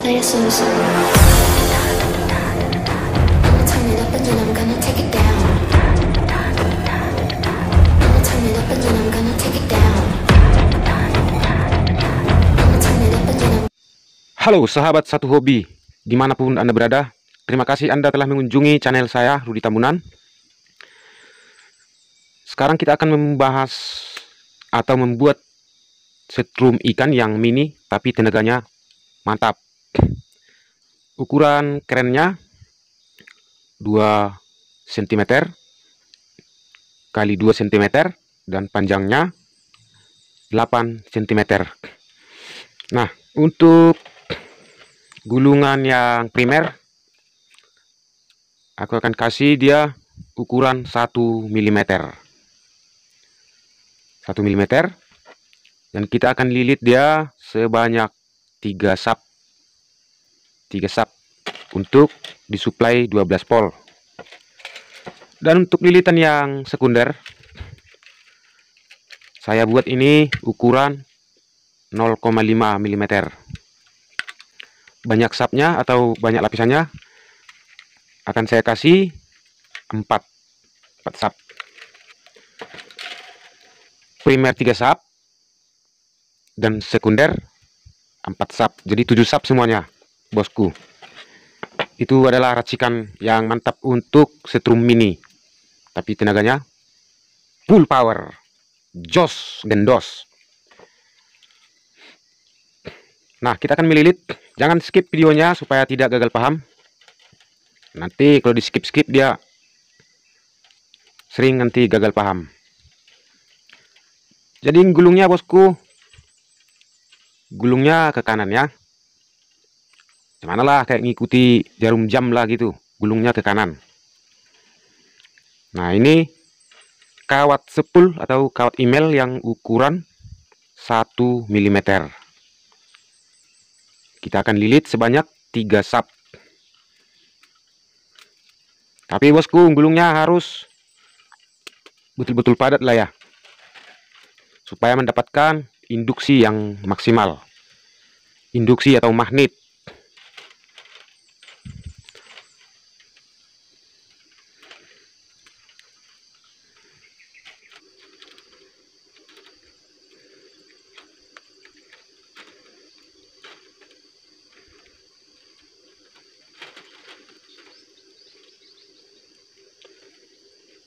play it slow, slow. I'ma turn it up and then I'm gonna take it down. I'ma turn it up and then I'm gonna take it down. I'ma turn it up and then I'm... Halo sahabat satu hobi, dimanapun Anda berada, terima kasih Anda telah mengunjungi channel saya, Rudi Tambunan. Sekarang kita akan membahas atau membuat setrum ikan yang mini, tapi tenaganya mantap. Ukuran kerennya 2 cm kali 2 cm dan panjangnya 8 cm. Nah, untuk gulungan yang primer aku akan kasih dia ukuran 1 mm. 1 mm, dan kita akan lilit dia sebanyak 3 sap. 3 sap untuk disuplai 12 volt. Dan untuk lilitan yang sekunder, saya buat ini ukuran 0,5 mm. Banyak sapnya atau banyak lapisannya akan saya kasih 4 sap. Primer 3 sap dan sekunder 4 sap. Jadi 7 sap semuanya, bosku. Itu adalah racikan yang mantap untuk setrum mini, tapi tenaganya full power, jos gendos. Nah, kita akan melilit. Jangan skip videonya supaya tidak gagal paham. Nanti kalau di skip dia sering nanti gagal paham. Jadi gulungnya, bosku, gulungnya ke kanan ya. Gimana lah, kayak ngikuti jarum jam lah gitu, gulungnya ke kanan. Nah, ini kawat sepul atau kawat email yang ukuran 1 mm. Kita akan lilit sebanyak 3 sap. Tapi bosku, gulungnya harus betul-betul padat lah ya, supaya mendapatkan induksi yang maksimal. Induksi atau magnet.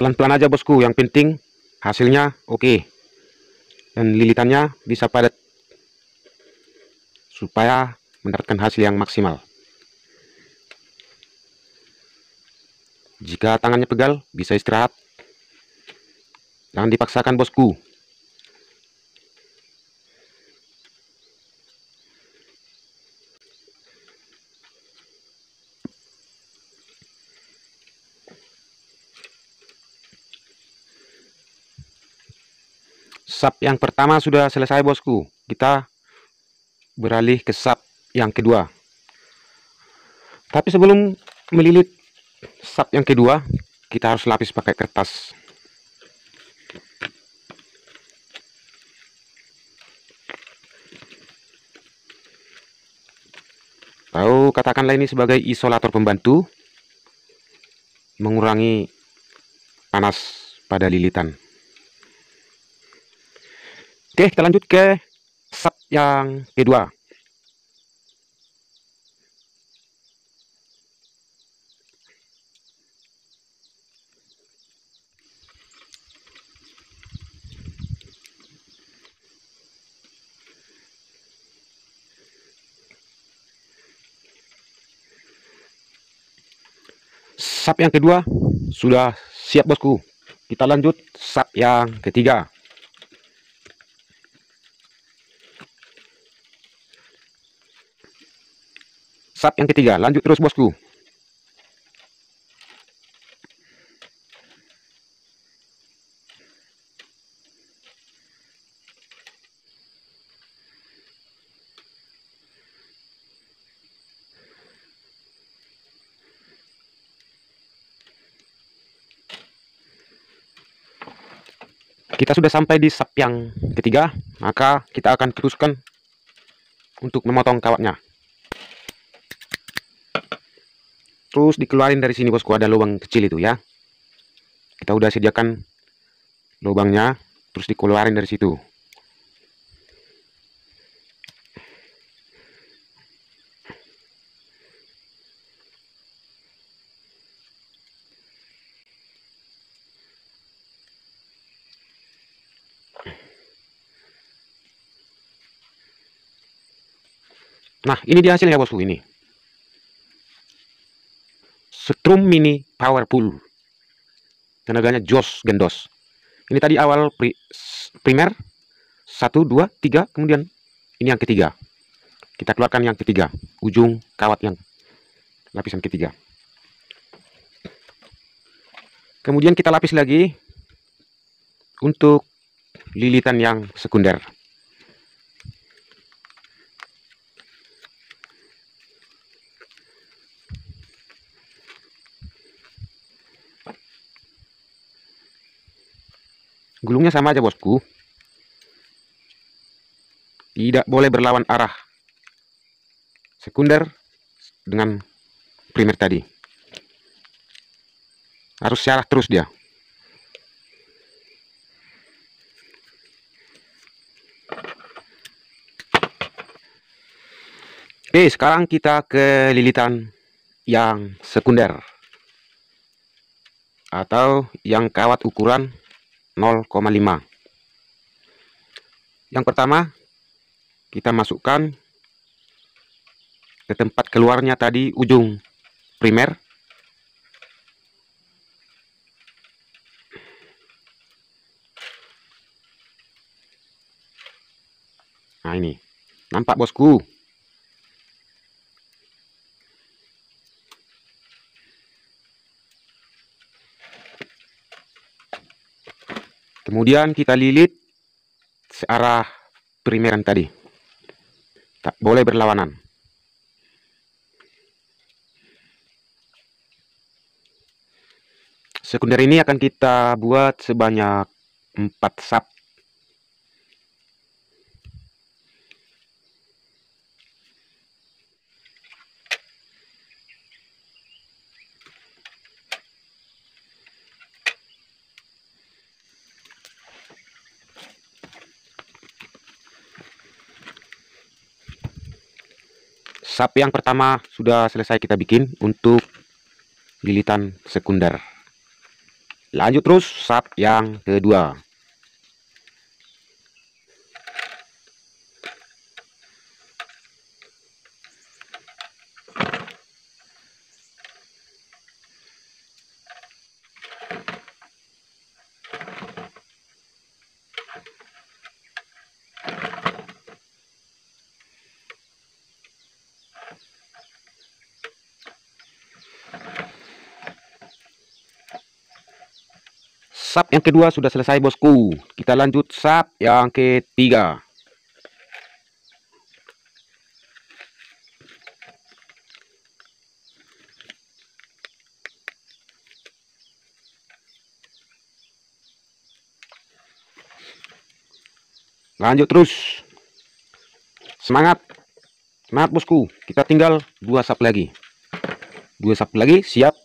Pelan-pelan aja bosku, yang penting hasilnya oke. Dan lilitannya bisa padat supaya mendapatkan hasil yang maksimal. Jika tangannya pegal, bisa istirahat. Jangan dipaksakan bosku. Sap yang pertama sudah selesai bosku. Kita beralih ke sap yang kedua. Tapi sebelum melilit sap yang kedua, kita harus lapis pakai kertas. Tahu, katakanlah ini sebagai isolator pembantu, mengurangi panas pada lilitan. Oke, kita lanjut ke sap yang kedua. Sap yang kedua sudah siap bosku. Kita lanjut sap yang ketiga. Sap yang ketiga, lanjut terus bosku. Kita sudah sampai di sap yang ketiga, maka kita akan teruskan untuk memotong kawatnya. terus dikeluarin dari sini bosku, ada lubang kecil itu ya. Kita udah sediakan lubangnya, terus dikeluarin dari situ. Nah, ini dia hasilnya bosku ini. Strum Mini Powerful. Tenaganya jos gendos. Ini tadi awal primer 1, 2, 3, kemudian ini yang ketiga. Kita keluarkan yang ketiga, ujung kawat yang lapisan ketiga. Kemudian kita lapis lagi untuk lilitan yang sekunder. Gulungnya sama aja bosku, tidak boleh berlawan arah sekunder dengan primer tadi, harus searah terus dia. Oke, sekarang kita ke lilitan yang sekunder atau yang kawat ukuran 0,5. Yang pertama, kita masukkan ke tempat keluarnya tadi ujung primer. Nah, ini nampak bosku. Kemudian kita lilit searah primeran tadi, tak boleh berlawanan. Sekunder ini akan kita buat sebanyak 4 sap. Sap yang pertama sudah selesai kita bikin untuk lilitan sekunder. Lanjut terus sap yang kedua. Sap yang kedua sudah selesai bosku. Kita lanjut sap yang ketiga. Lanjut terus. Semangat. Semangat bosku. Kita tinggal 2 sap lagi. 2 sap lagi, siap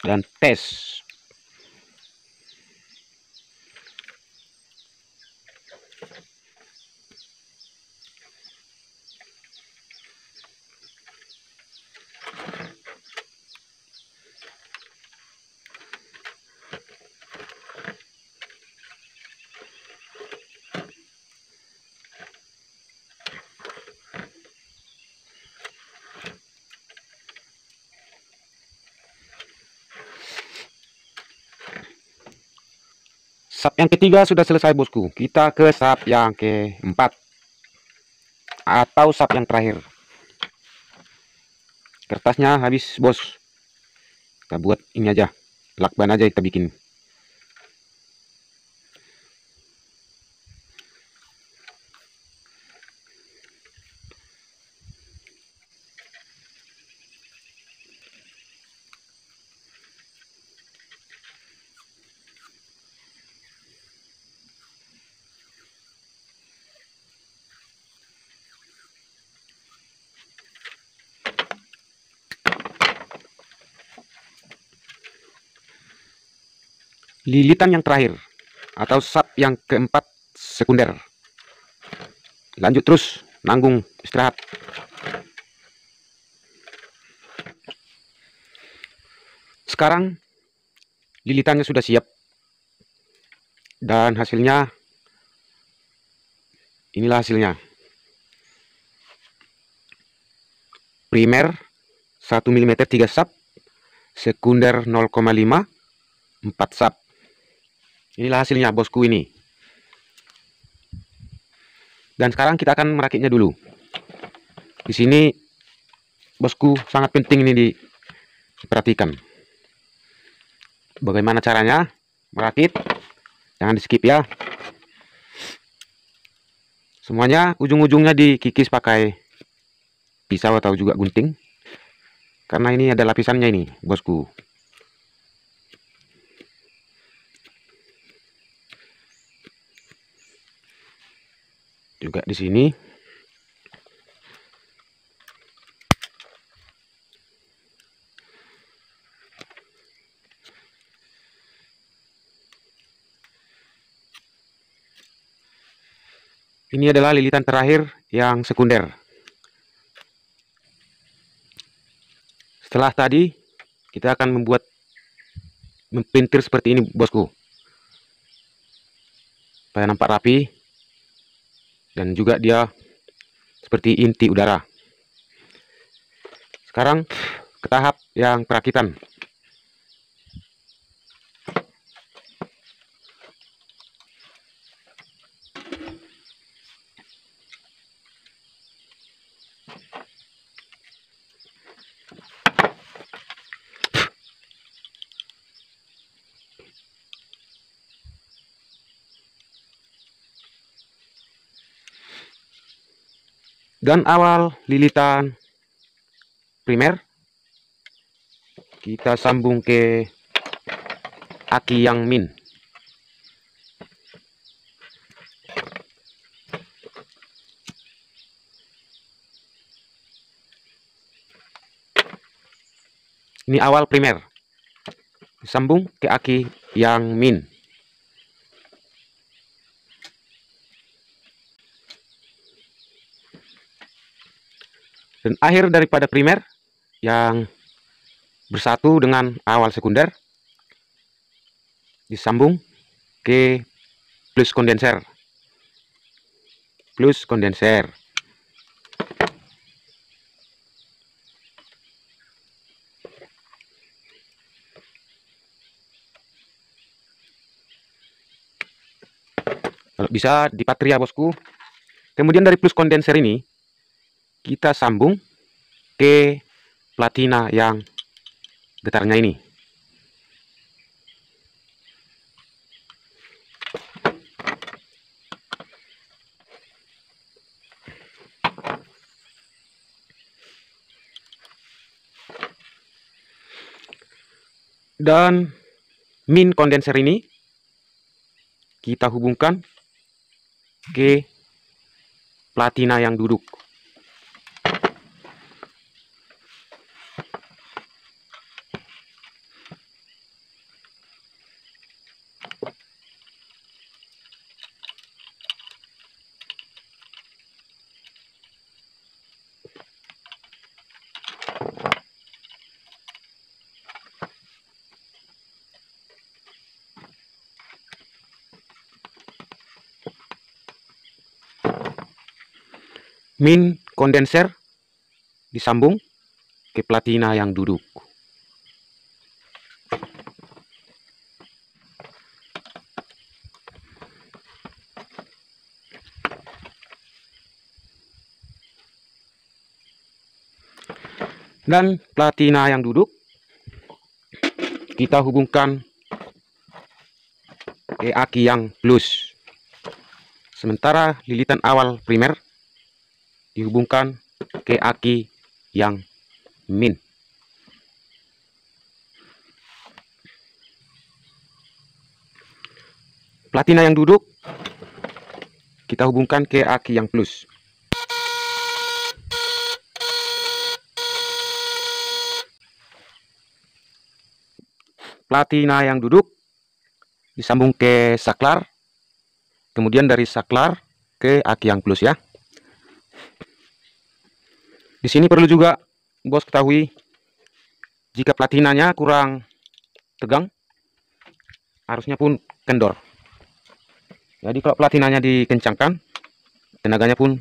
dan tes. Sap yang ketiga sudah selesai bosku. Kita ke sap yang keempat atau sap yang terakhir. Kertasnya habis bos. Kita buat ini aja, lakban aja kita bikin. lilitan yang terakhir atau sub yang keempat sekunder. Lanjut terus, nanggung istirahat. Sekarang lilitannya sudah siap dan hasilnya inilah hasilnya. Primer 1 mm 3 sub, sekunder 0,5 4 sub. Inilah hasilnya bosku ini. Dan sekarang kita akan merakitnya dulu. Di sini bosku sangat penting ini diperhatikan. Bagaimana caranya merakit? Jangan di skip ya. Semuanya ujung-ujungnya dikikis pakai pisau atau juga gunting. Karena ini ada lapisannya ini, bosku. Juga di sini. Ini adalah lilitan terakhir yang sekunder. Setelah tadi, kita akan mempintir seperti ini, bosku. Supaya nampak rapi. Dan juga dia seperti inti udara. Sekarang ke tahap yang perakitan. Dan awal lilitan primer kita sambung ke aki yang min. Ini awal primer. Disambung ke aki yang min. Dan akhir daripada primer yang bersatu dengan awal sekunder disambung ke plus kondenser. Plus kondenser. Kalau bisa dipatri ya bosku. Kemudian dari plus kondenser ini kita sambung ke platina yang getarnya ini. Dan min kondenser ini kita hubungkan ke platina yang duduk. Min kondenser disambung ke platina yang duduk. Dan platina yang duduk kita hubungkan ke aki yang plus. Sementara lilitan awal primer dihubungkan ke aki yang min. Platina yang duduk kita hubungkan ke aki yang plus. Platina yang duduk disambung ke saklar, kemudian dari saklar ke aki yang plus ya. Di sini perlu juga bos ketahui, jika platinanya kurang tegang, arusnya pun kendor. Jadi kalau platinanya dikencangkan, tenaganya pun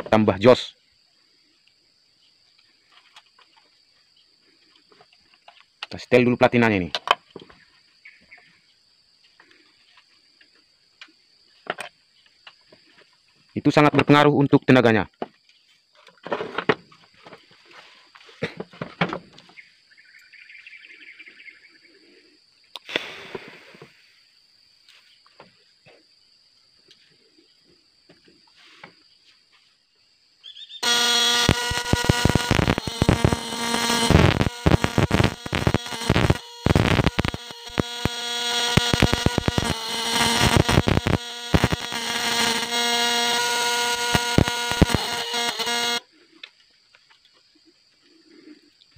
tambah jos. Kita setel dulu platinanya ini. Itu sangat berpengaruh untuk tenaganya.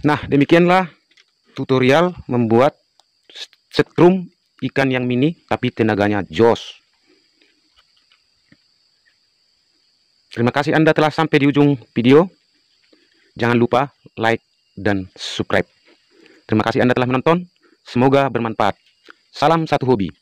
Nah, demikianlah tutorial membuat setrum ikan yang mini tapi tenaganya jos. Terima kasih Anda telah sampai di ujung video. Jangan lupa like dan subscribe. Terima kasih Anda telah menonton. Semoga bermanfaat. Salam satu hobi.